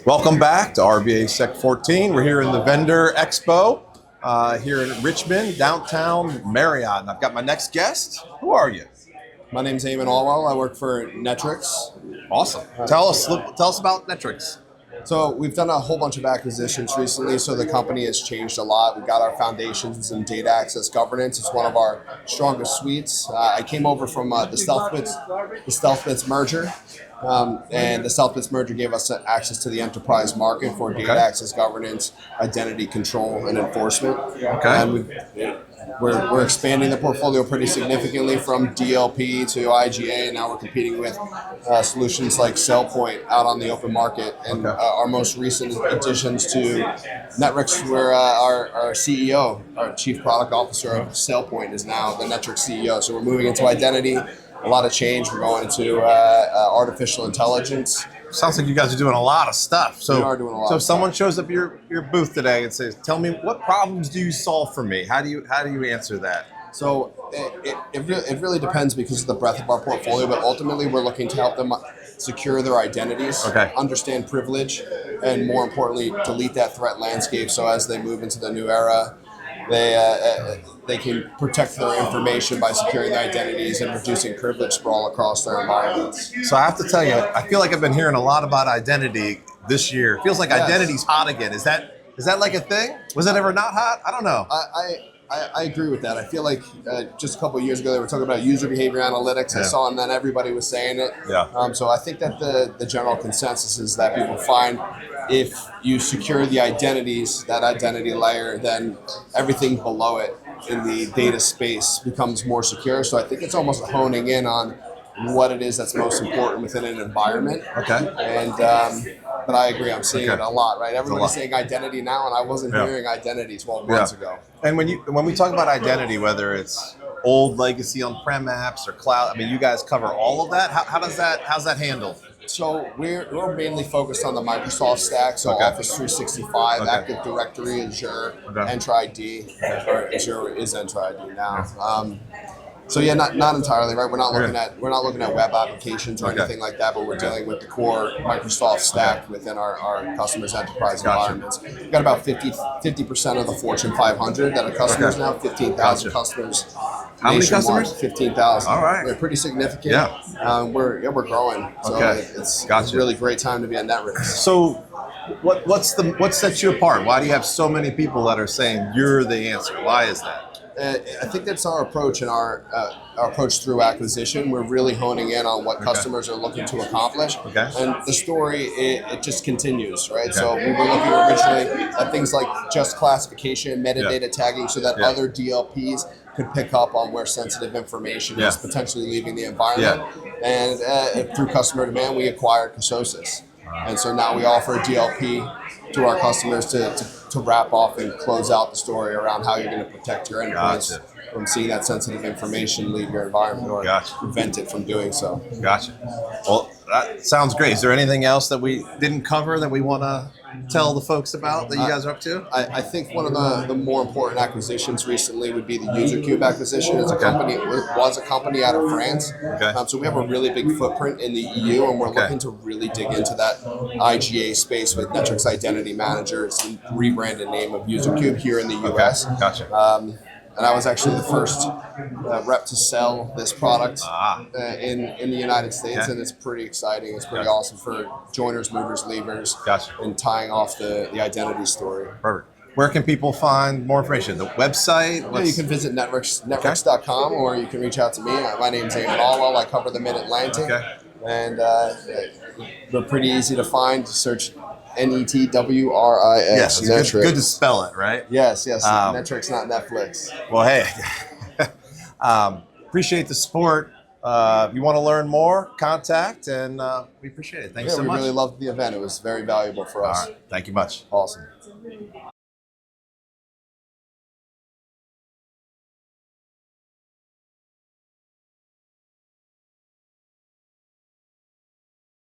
Welcome back to RVAsec 14. We're here in the Vendor Expo here in Richmond, downtown Marriott. And I've got my next guest. Who are you? My name's Eamonn Alwell. I work for Netwrix. Awesome. Tell us about Netwrix. So we've done a whole bunch of acquisitions recently, so the company has changed a lot. We've got our foundations in data access governance. It's one of our strongest suites. I came over from the StealthBits merger, and the StealthBits merger gave us access to the enterprise market for data access governance, identity control, and enforcement. Okay. And we're expanding the portfolio pretty significantly from DLP to IGA, and now we're competing with solutions like SailPoint out on the open market. And our most recent additions to Netwrix, where our CEO, our Chief Product Officer of SailPoint, is now the Netwrix CEO. So we're moving into identity, a lot of change. We're going into artificial intelligence. Sounds like you guys are doing a lot of stuff. So, we are doing a lot so of if someone shows up your booth today and says, "Tell me, what problems do you solve for me?" How do you answer that? So it really depends because of the breadth of our portfolio, but ultimately we're looking to help them secure their identities, understand privilege, and more importantly, delete that threat landscape. So as they move into the new era, they can protect their information by securing their identities and reducing privilege sprawl across their environments. So I have to tell you, I feel like I've been hearing a lot about identity this year. It feels like identity's hot again. Is that like a thing? Was it ever not hot? I don't know. I agree with that. I feel like just a couple of years ago they were talking about user behavior analytics. I saw, and then everybody was saying it. So I think that the general consensus is that people find if you secure the identities, that identity layer, then everything below it in the data space becomes more secure. So I think it's almost honing in on what it is that's most important within an environment. But I agree, I'm seeing it a lot, right? Everybody's saying identity now, and I wasn't hearing identity 12 months ago. And when we talk about identity, whether it's old legacy on-prem apps or cloud, I mean, you guys cover all of that. How's that handled? So we're mainly focused on the Microsoft stack, so Office 365, Active Directory, Azure, Entra ID, or Azure is Entra ID now. So yeah, not entirely, right? We're not looking at web applications or anything like that, but we're dealing with the core Microsoft stack within our customers' enterprise environments. We've got about 50% of the Fortune 500 that are customers now, 15,000 customers. How many customers? 15,000. All right. They're pretty significant. We're growing. So it's a really great time to be at Netwrix. So what sets you apart? Why do you have so many people that are saying you're the answer? Why is that? I think that's our approach and our approach through acquisition. We're really honing in on what customers are looking to accomplish. And the story, it just continues, right? So we were looking originally at things like just classification, metadata tagging, so that other DLPs could pick up on where sensitive information is potentially leaving the environment. And through customer demand, we acquired Kouns. And so now we offer a DLP to our customers to wrap off and close out the story around how you're going to protect your endpoints from seeing that sensitive information leave your environment or prevent it from doing so. Well, that sounds great. Is there anything else that we didn't cover that we want to tell the folks about that you guys are up to? I think one of the more important acquisitions recently would be the UserCube acquisition. It was a company out of France. So we have a really big footprint in the EU, and we're looking to really dig into that IGA space with Netwrix Identity Manager. It's the rebranded name of UserCube here in the US. And I was actually the first rep to sell this product in the United States, and it's pretty exciting. It's pretty awesome for joiners, movers, leavers, and tying off the identity story. Perfect. Where can people find more information? The website? You can visit Netwrix.com, or you can reach out to me. My name's Eamonn Alwell. I cover the Mid-Atlantic, and we're pretty easy to find. Search Netwrix. Yes, it's good to spell it, right? Yes. Netwrix, not Netflix. Well, hey, appreciate the support. If you want to learn more, contact, and we appreciate it. Thanks so much. We really loved the event. It was very valuable for us. All right. Thank you much. Awesome.